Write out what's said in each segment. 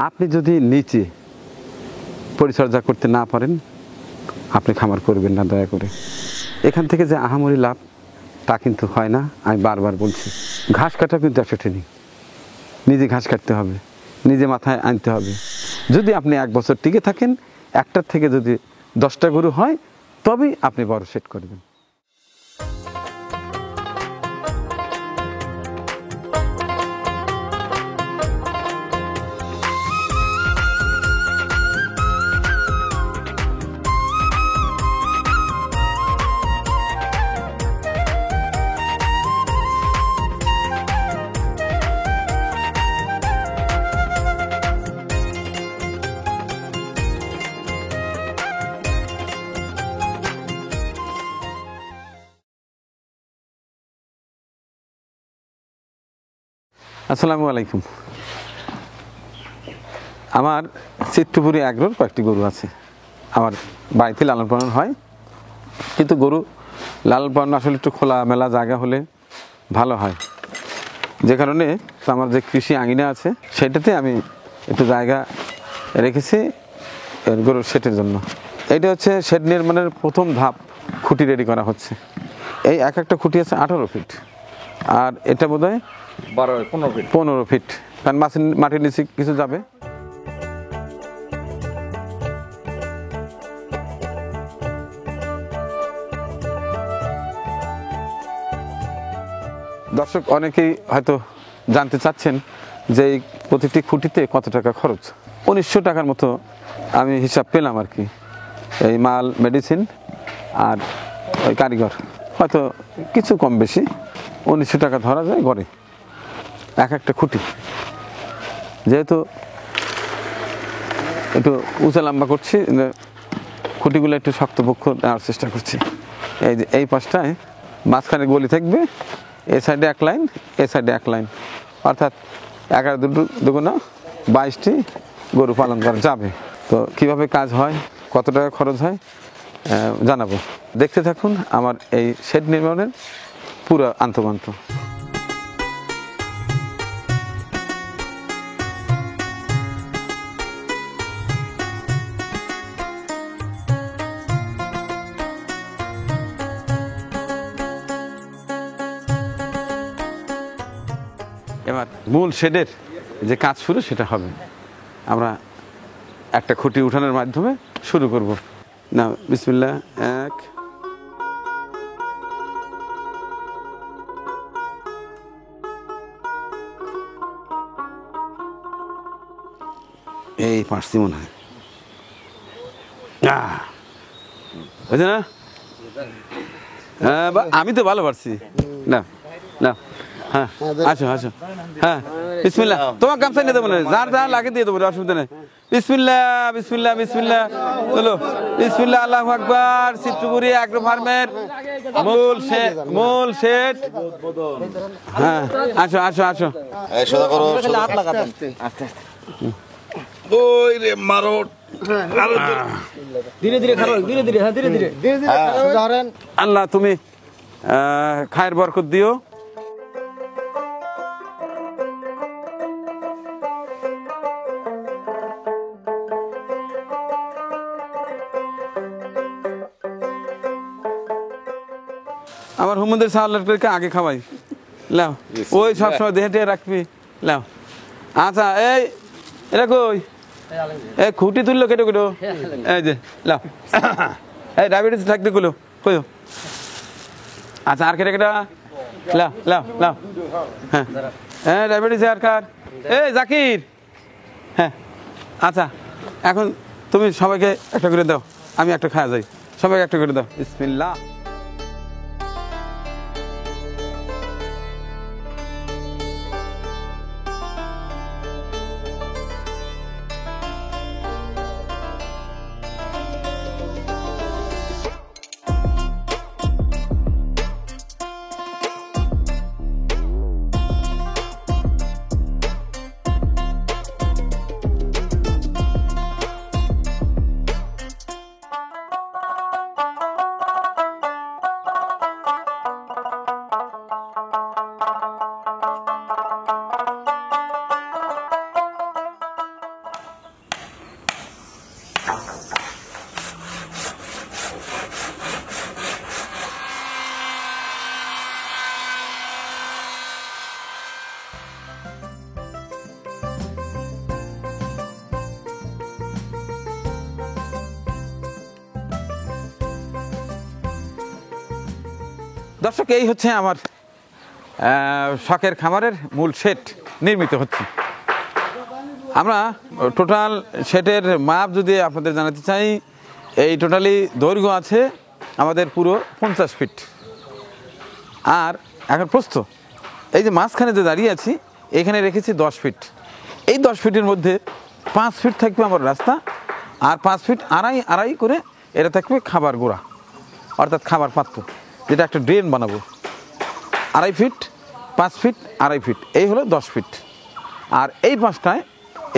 আপনি যদি নিচে পরিচর্যা করতে না পারেন আপনি খামার করবেন না দয়া করে। এখান থেকে যে আহামরি লাভ তা কিন্তু হয় না। আমি বারবার বলছি, ঘাস কাটা কিন্তু একসাথে নেই, নিজে ঘাস কাটতে হবে, নিজে মাথায় আনতে হবে। যদি আপনি 1 বছর টিকে থাকেন, একটার থেকে যদি 10টা গরু হয় তবেই আপনি বড় সেট করবেন। আসসালামু আলাইকুম। আমার চিত্তপুরি এগ্রোর কয়েকটি গরু আছে। আমার বাড়িতে লালন পালন হয়, কিন্তু গরু লালন পালন আসলে একটু খোলামেলা জায়গা হলে ভালো হয়। যে কারণে আমার যে কৃষি আঙিনা আছে সেটাতে আমি একটু জায়গা রেখেছি গরুর শেডের জন্য। এটা হচ্ছে শেড নির্মাণের প্রথম ধাপ, খুঁটি রেডি করা হচ্ছে। এই একটা খুঁটি আছে 18 ফিট, আর এটা বোধ হয় 15 ফিট, কারণ মাটির নিচে কিছু যাবে। দর্শক অনেকেই হয়তো জানতে চাচ্ছেন যে এই প্রতিটি খুঁটিতে কত টাকা খরচ। 1900 টাকার মতো আমি হিসাব পেলাম আর কি। এই মাল, মেডিসিন আর ওই কারিগর হয়তো কিছু কম বেশি 1900 টাকা ধরা যায় গড়ে একটা খুঁটি। যেহেতু একটু উঁচা লম্বা করছি, খুঁটিগুলো একটু শক্তপোক্ত নেওয়ার চেষ্টা করছি। এই যে এই পাশটায় মাঝখানে গলি থাকবে, এ সাইডে 1 লাইন, এ সাইডে 1 লাইন, অর্থাৎ 11 দুগুণা 22টি গরু পালন করা যাবে। তো কিভাবে কাজ হয়, কত টাকা খরচ হয় জানাবো। দেখতে থাকুন আমার এই শেড নির্মাণের পুরো আন্তঃপান্ত। এবার মূল শেডের যে কাজ শুরু সেটা হবে। আমরা একটা খুঁটি উঠানোর মাধ্যমে শুরু করব। না, বিসমিল্লাহ। 1, এই পারছি মনে হয়, বুঝছে না? আমি তো ভালো পারছি না। না, হ্যাঁ আসো আসো, হ্যাঁ বিসমিল্লাহ। তোমার গামছা নিয়ে দেবো না, যার যা লাগে দিয়ে দেবো, অসুবিধা নেই। বিসমিল্লাহ বিসমিল্লাহ বিসমিল্লাহ, বলো বিসমিল্লাহ, আল্লাহু আকবার। চিত্তপুরি এগ্রো ফার্মের মূল শেড। হ্যাঁ আসো আসো আসো, আল্লাহ তুমি খায়ের বরকত দিও। আমার হুমুদের সাহায্যকে আগে খাওয়াই, লাও ওই সবসময় দেহে টেহে রাখবি, লাও। আচ্ছা এই এটা কই, এই খুঁটি তুললো কেটে কেটো, এই যে লাও। এই ডায়াবেটিস থাকতে গুলো কই। আচ্ছা আর কেটে কেটা, লাও লাও লাও। হ্যাঁ হ্যাঁ ডায়াবেটিস আর কার, এই জাকির। হ্যাঁ আচ্ছা, এখন তুমি সবাইকে একটা করে দাও, আমি একটা খাওয়া যাই, সবাইকে একটা করে দাও। বিসমিল্লাহ। দর্শক, এই হচ্ছে আমার শখের খামারের মূল শেড নির্মিত হচ্ছে। আমরা টোটাল শেডের মাপ যদি আপনাদের জানাতে চাই, এই টোটালি দৈর্ঘ্য আছে আমাদের পুরো 50 ফিট, আর এখন প্রস্থ এই যে মাঝখানে যে দাঁড়িয়ে আছি এখানে রেখেছি 10 ফিট। এই 10 ফিটের মধ্যে 5 ফিট থাকবে আমার রাস্তা, আর 5 ফিট আড়াই আড়াই করে এটা থাকবে খাবার গোড়া, অর্থাৎ খাবার পাত্র, যেটা একটা ড্রেন বানাবো। 2.5 ফিট, 5 ফিট, 2.5 ফিট, এই হলো 10 ফিট। আর এই পাশটায়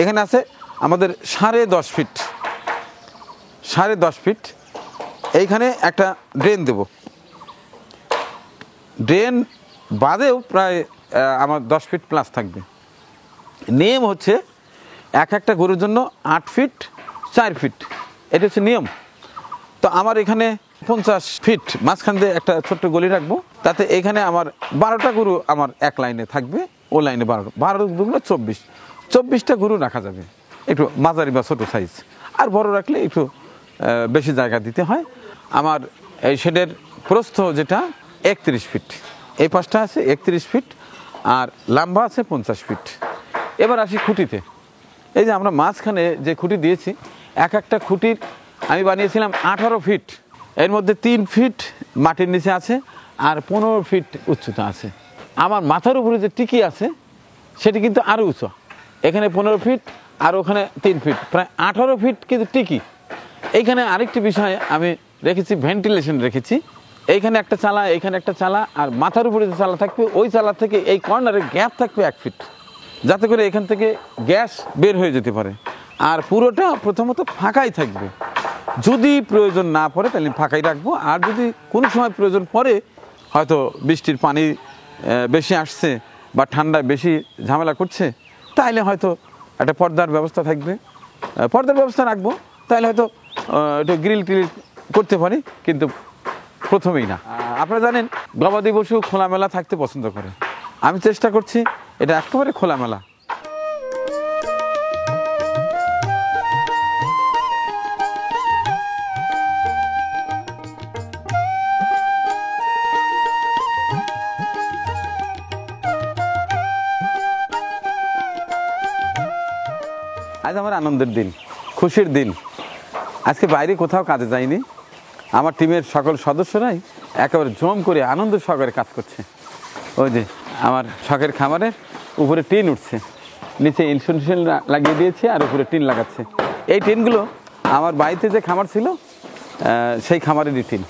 এখানে আছে আমাদের 10.5 ফিট, 10.5 ফিট। এইখানে একটা ড্রেন দেব, ড্রেন বাদেও প্রায় আমার 10 ফিট প্লাস থাকবে। নিয়ম হচ্ছে একটা গরুর জন্য 8 ফিট 4 ফিট, এটা হচ্ছে নিয়ম। তো আমার এখানে 50 ফিট মাঝখান দিয়ে একটা ছোট্ট গলি রাখবো, তাতে এখানে আমার 12টা গরু আমার এক লাইনে থাকবে, ও লাইনে 12 দুগুলো 24টা গরু রাখা যাবে, একটু মাঝারি বা ছোটো সাইজ। আর বড় রাখলে একটু বেশি জায়গা দিতে হয়। আমার এই শেডের প্রস্থ যেটা 31 ফিট, এই পাশটা আছে 31 ফিট, আর লম্বা আছে 50 ফিট। এবার আসি খুঁটিতে। এই যে আমরা মাঝখানে যে খুঁটি দিয়েছি, একটা খুঁটির আমি বানিয়েছিলাম 18 ফিট, এর মধ্যে 3 ফিট মাটির নিচে আছে আর 15 ফিট উচ্চতা আছে। আমার মাথার উপরে যে টিকি আছে সেটি কিন্তু আরও উঁচু, এখানে 15 ফিট আর ওখানে 3 ফিট, প্রায় 18 ফিট কিন্তু টিকি। এইখানে আরেকটি বিষয় আমি রেখেছি, ভেন্টিলেশন রেখেছি। এইখানে একটা চালা, এইখানে একটা চালা, আর মাথার উপরে যে চালা থাকবে ওই চালা থেকে এই কর্নারে গ্যাপ থাকবে 1 ফিট, যাতে করে এখান থেকে গ্যাস বের হয়ে যেতে পারে। আর পুরোটা প্রথমত ফাঁকাই থাকবে, যদি প্রয়োজন না পড়ে তাহলে ফাঁকাই রাখবো। আর যদি কোনো সময় প্রয়োজন পড়ে, হয়তো বৃষ্টির পানি বেশি আসছে বা ঠান্ডায় বেশি ঝামেলা করছে, তাইলে হয়তো একটা পর্দার ব্যবস্থা থাকবে, পর্দার ব্যবস্থা রাখবো, তাহলে হয়তো একটু গ্রিল টিল করতে পারি, কিন্তু প্রথমেই না। আপনারা জানেন গবাদি পশু খোলামেলা থাকতে পছন্দ করে, আমি চেষ্টা করছি এটা একেবারে খোলামেলা। আজ আমার আনন্দের দিন, খুশির দিন। আজকে বাইরে কোথাও কাজে যাইনি, আমার টিমের সকল সদস্যরাই একেবারে জম করে আনন্দ সহকারে কাজ করছে। ওই যে আমার শখের খামারের উপরে টিন উঠছে, নিচে ইনসুলেশন লাগিয়ে দিয়েছে আর উপরে টিন লাগাচ্ছে। এই টিনগুলো আমার বাড়িতে যে খামার ছিল সেই খামারেরই টিন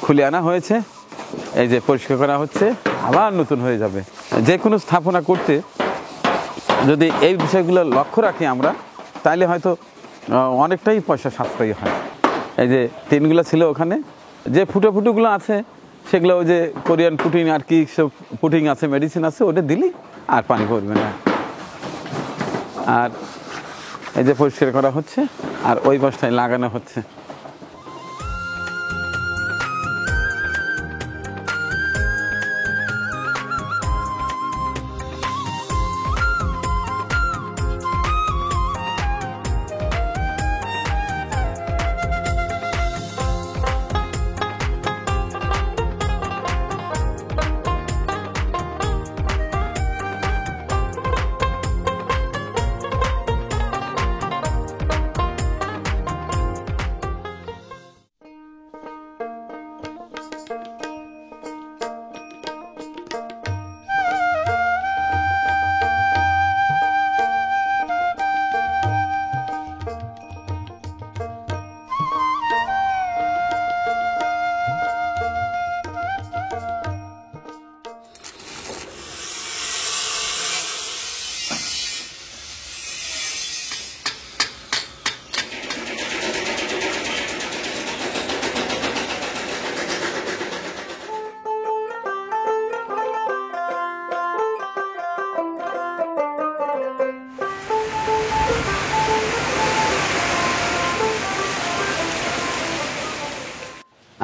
খুলে আনা হয়েছে, এই যে পরিষ্কার করা হচ্ছে, আবার নতুন হয়ে যাবে। যে কোনো স্থাপনা করতে যদি এই বিষয়গুলো লক্ষ্য রাখি আমরা, তাহলে হয়তো অনেকটাই পয়সা সাশ্রয়ী হয়। এই যে টিনগুলো ছিল ওখানে, যে ফুটোগুলো আছে সেগুলো ওই যে কোরিয়ান পুটিং আর কি সব পুটিং আছে, মেডিসিন আছে, ওটা দিলি আর পানি পড়বে না। আর এই যে পরিষ্কার করা হচ্ছে আর ওই বস্তায় লাগানো হচ্ছে।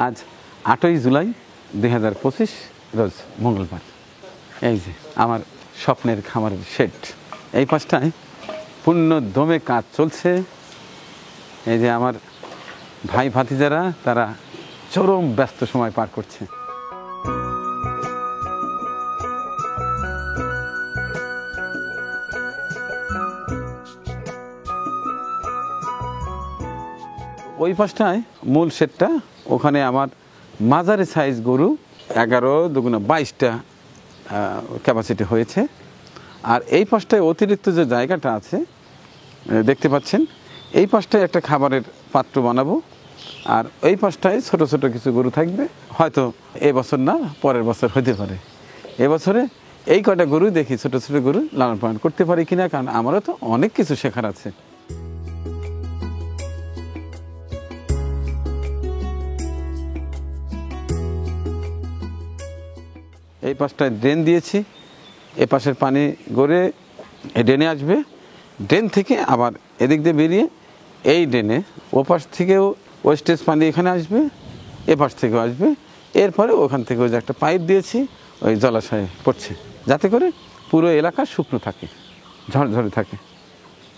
আজ 8ই জুলাই 2025 রোজ মঙ্গলবার। এই যে আমার স্বপ্নের খামারের শেড, এই পাশটায় পূর্ণ দমে কাজ চলছে। এই যে আমার ভাই ভাতিজারা, তারা চরম ব্যস্ত সময় পার করছে। ওই পাশটায় মূল শেডটা, ওখানে আমার মাঝারি সাইজ গরু 11 দুগুণা 22টা ক্যাপাসিটি হয়েছে। আর এই পাশটায় অতিরিক্ত যে জায়গাটা আছে দেখতে পাচ্ছেন, এই পাশটায় একটা খাবারের পাত্র বানাবো। আর এই পাশটায় ছোট ছোট কিছু গরু থাকবে, হয়তো এবছর না পরের বছর হতে পারে। এবছরে এই কয়টা গরু দেখি ছোট ছোট গরু লালন পালন করতে পারি কিনা, কারণ আমারও তো অনেক কিছু শেখার আছে। এই পাশটায় ড্রেন দিয়েছি, এ পাশের পানি গড়ে ড্রেনে আসবে, ড্রেন থেকে আবার এদিক দিয়ে বেরিয়ে এই ড্রেনে ও পাশ থেকেও ওয়েস্টেজ পানি এখানে আসবে, এ পাশ থেকেও আসবে। এরপরে ওখান থেকে ওই যে একটা পাইপ দিয়েছি, ওই জলাশয়ে পড়ছে, যাতে করে পুরো এলাকা শুকনো থাকে, ঝরঝরে থাকে।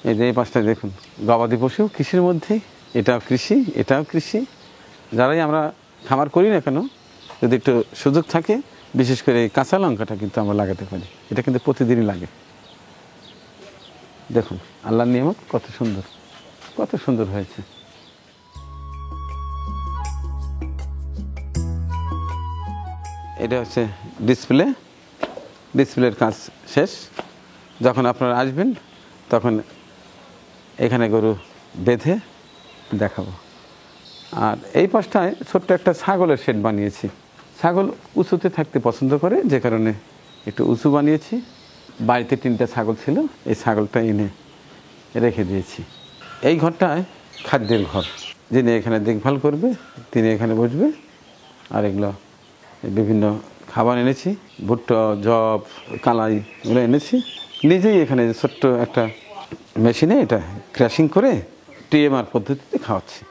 এই যে এই পাশটায় দেখুন, গবাদি পশু কৃষির মধ্যেই, এটাও কৃষি, এটাও কৃষি। যারাই আমরা খামার করি না কেন, যদি একটু সুযোগ থাকে, বিশেষ করে এই কাঁচা লঙ্কাটা কিন্তু আমরা লাগাতে পারি, এটা কিন্তু প্রতিদিনই লাগে। দেখুন আল্লাহর নিয়ামত কত সুন্দর, কত সুন্দর হয়েছে। এটা হচ্ছে ডিসপ্লের কাজ শেষ। যখন আপনারা আসবেন তখন এখানে গরু বেঁধে দেখাবো। আর এই পাশটায় ছোট্ট একটা ছাগলের শেড বানিয়েছি। ছাগল উঁচুতে থাকতে পছন্দ করে, যে কারণে একটু উঁচু বানিয়েছি। বাড়িতে 3টা ছাগল ছিল, এই ছাগলটা এনে রেখে দিয়েছি। এই ঘরটায় খাদ্যের ঘর, যিনি এখানে দেখভাল করবে তিনি এখানে বসবে। আর এগুলো বিভিন্ন খাবার এনেছি, ভুট্টা, জব, কালাই, এগুলো এনেছি। নিজেই এখানে ছোট্ট একটা মেশিনে এটা ক্র্যাশিং করে টিএমআর পদ্ধতিতে খাওয়াচ্ছি।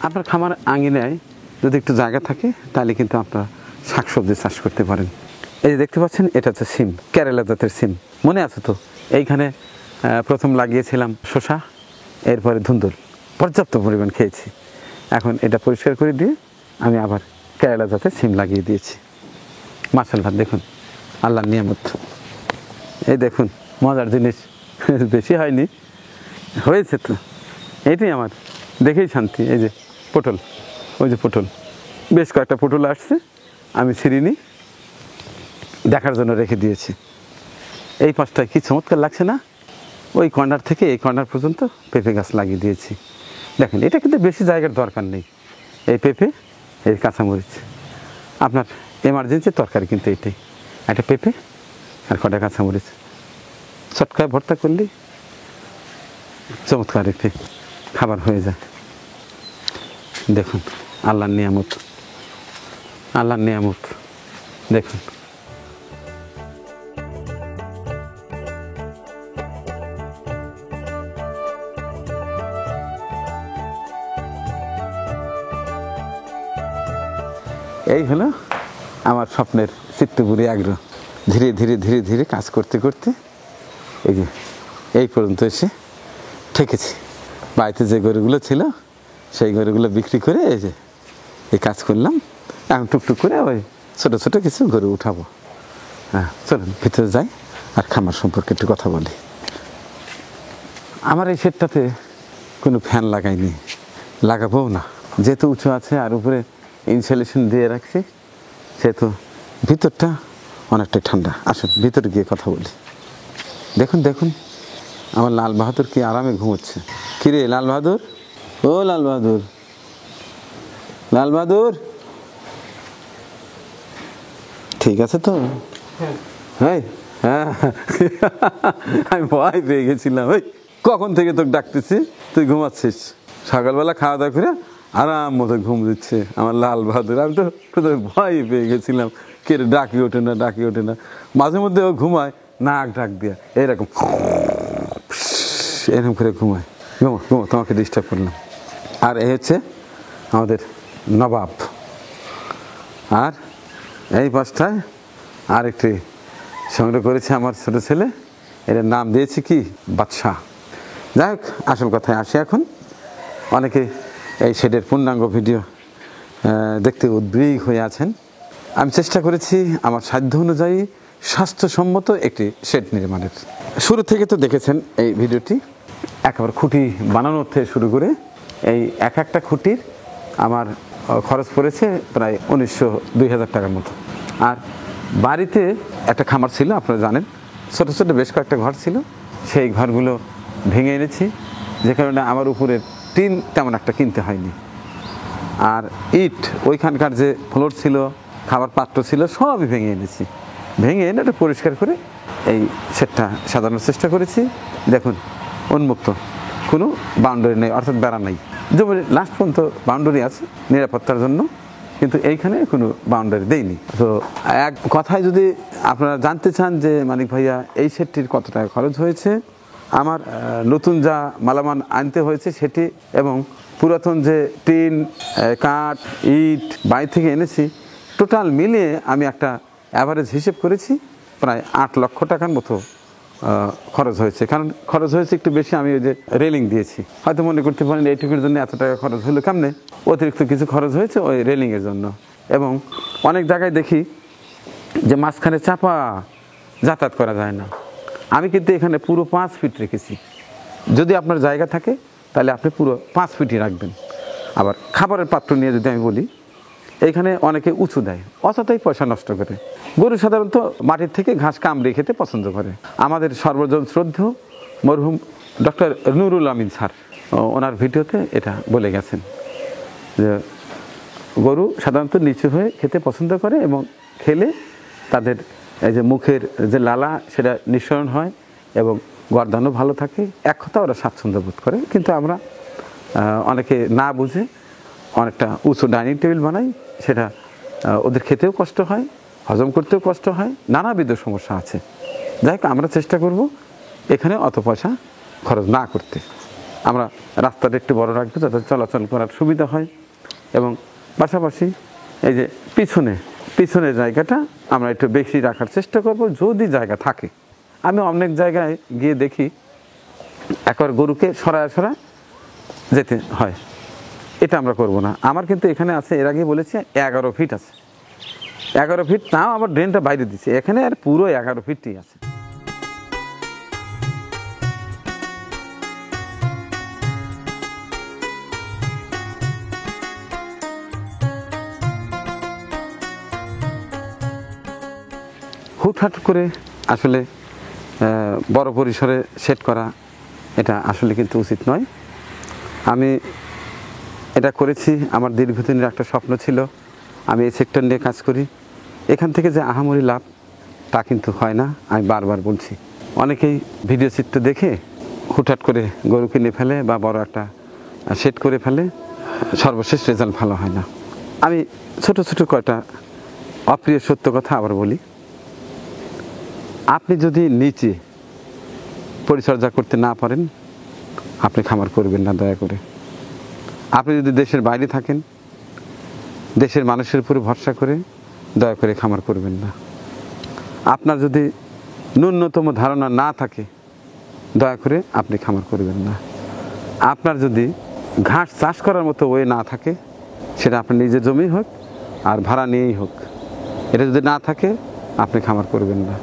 আপনার খামার আঙিনায় যদি একটু জায়গা থাকে, তাহলে কিন্তু আপনারা শাকসবজি চাষ করতে পারেন। এই যে দেখতে পাচ্ছেন, এটা হচ্ছে সিম, কেরালা জাতের সিম। মনে আছে তো, এইখানে প্রথম লাগিয়েছিলাম শসা, এরপরে ধুন্দুল, পর্যাপ্ত পরিমাণ খেয়েছি। এখন এটা পরিষ্কার করে দিয়ে আমি আবার কেরালা জাতের সিম লাগিয়ে দিয়েছি। মাশাআল্লাহ, দেখুন আল্লাহর নিয়ামত। এই দেখুন মজার জিনিস, বেশি হয়নি, হয়েছে তো, এইটাই আমার দেখেই শান্তি। এই যে পটল, ওই যে পটল, বেশ কয়েকটা পটল আসছে, আমি ছিঁড়িনি, দেখার জন্য রেখে দিয়েছি। এই পাশটায় কি চমৎকার লাগছে না? ওই কর্নার থেকে এই কর্নার পর্যন্ত পেঁপে গাছ লাগিয়ে দিয়েছি। দেখেন, এটা কিন্তু বেশি জায়গার দরকার নেই। এই পেঁপে, এই কাঁচামরিচ, আপনার এমার্জেন্সি তরকারি কিন্তু এইটাই, একটা পেঁপে আর কটা কাঁচামরিচ, চটকায় ভর্তা করলেই চমৎকার একটি খাবার হয়ে যায়। দেখুন আল্লাহর নিয়ামত, আল্লাহর নিয়ামত। দেখুন এই হলো আমার স্বপ্নের চিত্তপুরী আগ্রহ। ধীরে ধীরে ধীরে ধীরে কাজ করতে করতে এই যে এই পর্যন্ত এসে ঠেকেছি। বাড়িতে যে গরুগুলো ছিল সেই গরুগুলো বিক্রি করে এই যে এই কাজ করলাম। এখন টুকটুক করে ওই ছোটো ছোটো কিছু গরু উঠাবো। হ্যাঁ, চলুন ভিতরে যাই আর খামার সম্পর্কে একটু কথা বলি। আমার এই শেডটাতে কোনো ফ্যান লাগাইনি, লাগাবোও না, যেহেতু উঁচু আছে আর উপরে ইনসুলেশন দিয়ে রাখছি, সেহেতু ভিতরটা অনেকটাই ঠান্ডা। আসুন ভিতরে গিয়ে কথা বলি। দেখুন দেখুন আমার লাল বাহাদুর কি আরামে ঘুমোচ্ছে। কিরে লাল বাহাদুর, ও লাল বাহাদুর, লাল বাহাদুর ঠিক আছে তো? হ্যাঁ হ্যাঁ, আমি ভয় পেয়ে গেছিলাম। ওই কখন থেকে তোকে ডাকতেছি, তুই ঘুমাচ্ছিস। সকালবেলা খাওয়া দাওয়া করে আরাম মতো ঘুম দিচ্ছে আমার লাল বাহাদুর। আমি তো প্রথমে ভয় পেয়ে গেছিলাম, কে ডাকি ওঠে না ডাকি ওঠে না। মাঝে মধ্যে ও ঘুমায় নাক ডাক দিয়া এরকম এরকম করে ঘুমায়। ঘুমো ঘুমো, তোমাকে ডিস্টার্ব করলাম। আর এ হচ্ছে আমাদের নবাব। আর এই পাশটায় আরেকটি সংগ্রহ করেছে আমার ছোটো ছেলে, এটার নাম দিয়েছি কি বাদশাহ। যাই হোক, আসল কথায় আসি এখন। অনেকে এই শেডের পূর্ণাঙ্গ ভিডিও দেখতে উদ্বিগ্ন হয়ে আছেন। আমি চেষ্টা করেছি আমার সাধ্য অনুযায়ী স্বাস্থ্যসম্মত একটি শেড নির্মাণের। শুরু থেকে তো দেখেছেন এই ভিডিওটি, একেবারে খুঁটি বানানোর থেকে শুরু করে এই এক একটা খুঁটির আমার খরচ পড়েছে প্রায় 2000 টাকার মতো। আর বাড়িতে একটা খামার ছিল, আপনারা জানেন, ছোটো ছোটো বেশ কয়েকটা ঘর ছিল। সেই ঘরগুলো ভেঙে এনেছি, যে কারণে আমার উপরের টিন তেমন একটা কিনতে হয়নি। আর ইট, ওইখানকার যে ফ্লোর ছিল, খাবার পাত্র ছিল, সবই ভেঙে এনেছি। ভেঙে এনে এটা পরিষ্কার করে এই শেডটা সাজানোর চেষ্টা করেছি। দেখুন, উন্মুক্ত, কোনো বাউন্ডারি নেই, অর্থাৎ বেড়া নেই। যেমন লাস্ট পর্যন্ত বাউন্ডারি আছে নিরাপত্তার জন্য, কিন্তু এইখানে কোনো বাউন্ডারি দেয়নি। তো এক কথায় যদি আপনারা জানতে চান যে মানিক ভাইয়া এই শেডটির কত টাকা খরচ হয়েছে, আমার নতুন যা মালামাল আনতে হয়েছে সেটি এবং পুরাতন যে টিন, কাঠ, ইট বাইরে থেকে এনেছি, টোটাল মিলিয়ে আমি একটা অ্যাভারেজ হিসেব করেছি, প্রায় 8 লক্ষ টাকার মতো খরচ হয়েছে। কারণ খরচ হয়েছে একটু বেশি, আমি ওই যে রেলিং দিয়েছি। হয়তো মনে করতে পারেন এইটুকুর জন্য এত টাকা খরচ হলো কেমনে, অতিরিক্ত কিছু খরচ হয়েছে ওই রেলিংয়ের জন্য। এবং অনেক জায়গায় দেখি যে মাঝখানে চাপা যাতায়াত করা যায় না। আমি কিন্তু এখানে পুরো 5 ফিট রেখেছি। যদি আপনার জায়গা থাকে তাহলে আপনি পুরো 5 ফিটই রাখবেন। আবার খাবারের পাত্র নিয়ে যদি আমি বলি, এইখানে অনেকে উঁচু দেয়, অযথাই পয়সা নষ্ট করে। গরু সাধারণত মাটির থেকে ঘাস কামড়ে খেতে পছন্দ করে। আমাদের সর্বজন শ্রদ্ধেয় মরহুম ডক্টর নুরুল আমিন স্যার ওনার ভিডিওতে এটা বলে গেছেন যে গরু সাধারণত নিচু হয়ে খেতে পছন্দ করে এবং খেলে তাদের এই যে মুখের যে লালা সেটা নিঃসরণ হয় এবং গর্দানও ভালো থাকে। এক কথা ওরা স্বাচ্ছন্দ্য বোধ করে। কিন্তু আমরা অনেকে না বুঝে অনেকটা উঁচু ডাইনিং টেবিল বানাই, সেটা ওদের খেতেও কষ্ট হয়, হজম করতেও কষ্ট হয়, নানাবিধ সমস্যা আছে। যাই হোক, আমরা চেষ্টা করব এখানে অত পয়সা খরচ না করতে। আমরা রাস্তাটা একটু বড় রাখবো যাতে চলাচল করার সুবিধা হয় এবং পাশাপাশি এই যে পিছনের জায়গাটা আমরা একটু বেশি রাখার চেষ্টা করব যদি জায়গা থাকে। আমি অনেক জায়গায় গিয়ে দেখি একবার গরুকে সরায় যেতে হয়, এটা আমরা করব না। আমার কিন্তু এখানে আছে, এর আগে বলেছি 11 ফিট আছে। 11 ফিট নাও আবার ড্রেনটা বাইরে দিচ্ছে, এখানে আর পুরো 11 ফিটই আছে। হুটহাট করে আসলে বড় পরিসরে সেট করা এটা আসলে কিন্তু উচিত নয়। আমি এটা করেছি, আমার দীর্ঘদিনের একটা স্বপ্ন ছিল আমি এই সেক্টর নিয়ে কাজ করি। এখান থেকে যে আহামরি লাভ তা কিন্তু হয় না, আমি বারবার বলছি। অনেকেই ভিডিও চিত্র দেখে হুটহাট করে গরু কিনে ফেলে বা বড় একটা সেট করে ফেলে, সর্বশেষ রেজাল্ট ভালো হয় না। আমি ছোট ছোট কয়টা অপ্রিয় সত্য কথা আবার বলি। আপনি যদি নিচে পরিচর্যা করতে না পারেন, আপনি খামার করবেন না দয়া করে। আপনি যদি দেশের বাইরে থাকেন, দেশের মানুষের উপরে ভরসা করে দয়া করে খামার করবেন না। আপনার যদি ন্যূনতম ধারণা না থাকে, দয়া করে আপনি খামার করবেন না। আপনার যদি ঘাস চাষ করার মতো ওয়ে না থাকে, সেটা আপনার নিজের জমি হোক আর ভাড়া নিয়েই হোক, এটা যদি না থাকে আপনি খামার করবেন না।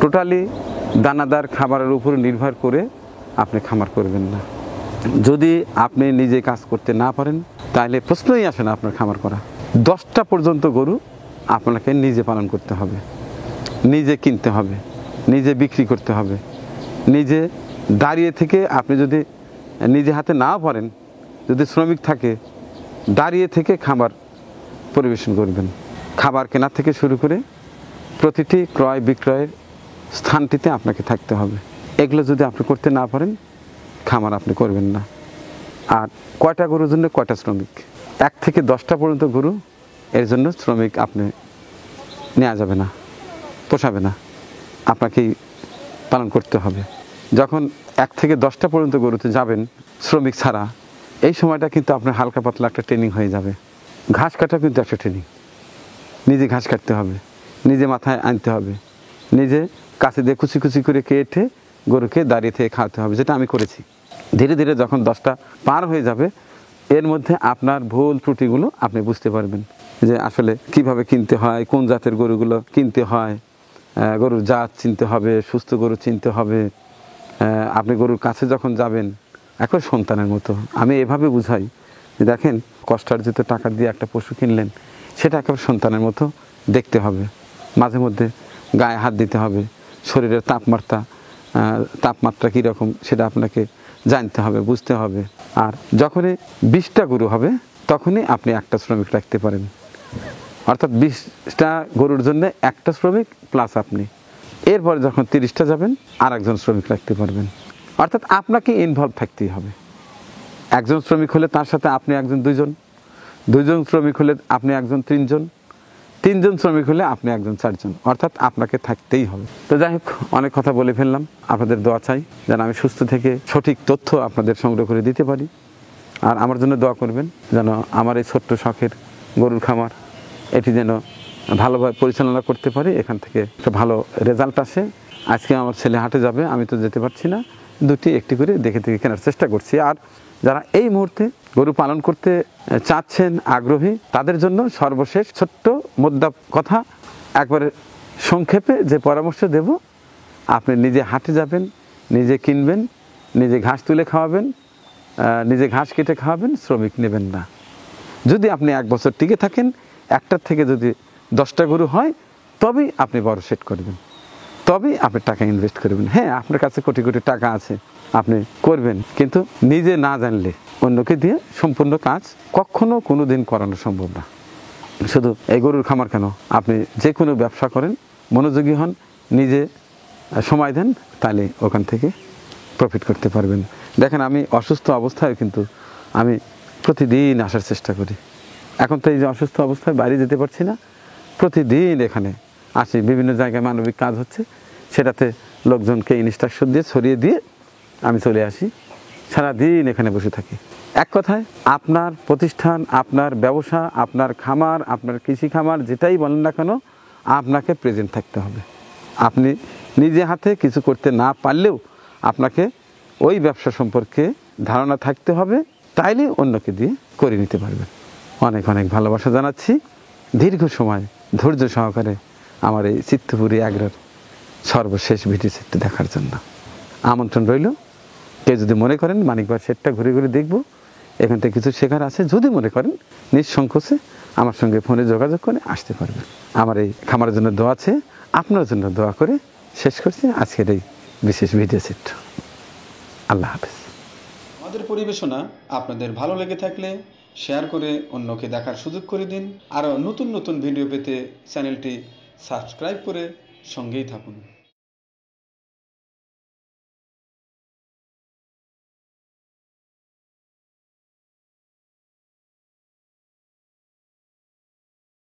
টোটালি দানাদার খাবারের উপর নির্ভর করে আপনি খামার করবেন না। যদি আপনি নিজে কাজ করতে না পারেন, তাহলে প্রশ্নই আসে না আপনার খামার করা। 10টা পর্যন্ত গরু আপনাকে নিজে পালন করতে হবে, নিজে কিনতে হবে, নিজে বিক্রি করতে হবে। নিজে দাঁড়িয়ে থেকে আপনি যদি নিজে হাতে না পারেন, যদি শ্রমিক থাকে, দাঁড়িয়ে থেকে খাবার পরিবেশন করবেন। খাবার কেনার থেকে শুরু করে প্রতিটি ক্রয় বিক্রয়ের স্থানটিতে আপনাকে থাকতে হবে। এগুলো যদি আপনি করতে না পারেন, খামার আপনি করবেন না। আর কয়টা গরুর জন্য কয়টা শ্রমিক, 1 থেকে 10টা পর্যন্ত গরু এর জন্য শ্রমিক আপনি নেওয়া যাবে না, পোষাবে না, আপনাকেই পালন করতে হবে। যখন 1 থেকে 10টা পর্যন্ত গরুতে যাবেন শ্রমিক ছাড়া, এই সময়টা কিন্তু আপনার হালকা পাতলা একটা ট্রেনিং হয়ে যাবে। ঘাস কাটা কিন্তু একটা ট্রেনিং, নিজে ঘাস কাটতে হবে, নিজে মাথায় আনতে হবে, নিজে কাছে দিয়ে কুচি কুচি করে কেটে গরুকে দাঁড়িয়ে থেকে খাওয়াতে হবে, যেটা আমি করেছি। ধীরে ধীরে যখন 10টা পার হয়ে যাবে, এর মধ্যে আপনার ভুল ত্রুটিগুলো আপনি বুঝতে পারবেন, যে আসলে কিভাবে কিনতে হয়, কোন জাতের গরুগুলো কিনতে হয়, গরুর জাত চিনতে হবে, সুস্থ গরু চিনতে হবে। আপনি গরুর কাছে যখন যাবেন একবার সন্তানের মতো, আমি এভাবে বুঝাই যে দেখেন, কষ্টার্জিত টাকা দিয়ে একটা পশু কিনলেন, সেটা একেবারে সন্তানের মতো দেখতে হবে। মাঝে মধ্যে গায়ে হাত দিতে হবে, শরীরের তাপমাত্রা কীরকম সেটা আপনাকে জানতে হবে, বুঝতে হবে। আর যখনই 20টা গরু হবে তখনই আপনি একটা শ্রমিক রাখতে পারেন, অর্থাৎ 20টা গরুর জন্য একটা শ্রমিক প্লাস আপনি। এরপরে যখন 30টা যাবেন আর একজন শ্রমিক রাখতে পারবেন, অর্থাৎ আপনাকে ইনভলভ থাকতেই হবে। একজন শ্রমিক হলে তার সাথে আপনি একজন, দুইজন শ্রমিক হলে আপনি একজন, তিনজন শ্রমিক হলে আপনি একজন, 4জন, অর্থাৎ আপনাকে থাকতেই হবে। তো যাই হোক, অনেক কথা বলে ফেললাম। আপনাদের দোয়া চাই যেন আমি সুস্থ থেকে সঠিক তথ্য আপনাদের সংগ্রহ করে দিতে পারি। আর আমার জন্য দোয়া করবেন যেন আমার এই ছোট্ট শখের গরুর খামার এটি যেন ভালোভাবে পরিচালনা করতে পারি, এখান থেকে একটা ভালো রেজাল্ট আসে। আজকে আমার ছেলে হাটে যাবে, আমি তো যেতে পারছি না, একটি করে দেখে কেনার চেষ্টা করছি। আর যারা এই মুহূর্তে গরু পালন করতে চাচ্ছেন, আগ্রহী, তাদের জন্য সর্বশেষ ছোট্ট মোদ্দা কথা, একবারে সংক্ষেপে যে পরামর্শ দেব, আপনি নিজে হাটে যাবেন, নিজে কিনবেন, নিজে ঘাস তুলে খাওয়াবেন, নিজে ঘাস কেটে খাওয়াবেন, শ্রমিক নেবেন না। যদি আপনি 1 বছর টিকে থাকেন, একটার থেকে যদি 10টা গরু হয়, তবেই আপনি বড় সেট করবেন, তবেই আপনি টাকা ইনভেস্ট করবেন। হ্যাঁ, আপনার কাছে কোটি কোটি টাকা আছে, আপনি করবেন, কিন্তু নিজে না জানলে অন্যকে দিয়ে সম্পূর্ণ কাজ কখনো কোনো দিন করানো সম্ভব না। শুধু এই গরুর খামার কেন, আপনি যে কোনো ব্যবসা করেন, মনোযোগী হন, নিজে সময় দেন, তাহলে ওখান থেকে প্রফিট করতে পারবেন। দেখেন, আমি অসুস্থ অবস্থায় কিন্তু আমি প্রতিদিন আসার চেষ্টা করি। এখন তো এই যে অসুস্থ অবস্থায় বাইরে যেতে পারছি না, প্রতিদিন এখানে আসি। বিভিন্ন জায়গায় মানবিক কাজ হচ্ছে, সেটাতে লোকজনকে ইনস্ট্রাকশন দিয়ে ছড়িয়ে দিয়ে আমি চলে আসি, সারাদিন এখানে বসে থাকি। এক কথায়, আপনার প্রতিষ্ঠান, আপনার ব্যবসা, আপনার খামার, আপনার কৃষি খামার, যেটাই বলেন না কেন, আপনাকে প্রেজেন্ট থাকতে হবে। আপনি নিজে হাতে কিছু করতে না পারলেও আপনাকে ওই ব্যবসা সম্পর্কে ধারণা থাকতে হবে, তাইলে অন্যকে দিয়ে করে নিতে পারবেন। অনেক অনেক ভালোবাসা জানাচ্ছি দীর্ঘ সময় ধৈর্য সহকারে আমার এই চিত্তপুরী এগ্রোর সর্বশেষ ভিডিও চিত্র দেখার জন্য। আমন্ত্রণ রইল, কেউ যদি মনে করেন মানিকবার সেটটা ঘুরে ঘুরে দেখব, এখান থেকে কিছু শেখার আছে, যদি মনে করেন নিঃসংকোচে আমার সঙ্গে ফোনে যোগাযোগ করে আসতে পারবেন। আমার এই খামারের জন্য দোয়া আছে, আপনার জন্য দোয়া করে শেষ করছি আজকের এই বিশেষ ভিডিও চিত্র। আল্লাহ হাফেজ। আমাদের পরিবেশনা আপনাদের ভালো লেগে থাকলে শেয়ার করে অন্যকে দেখার সুযোগ করে দিন। আরও নতুন নতুন ভিডিও পেতে চ্যানেলটি সাবস্ক্রাইব করে সঙ্গেই থাকুন।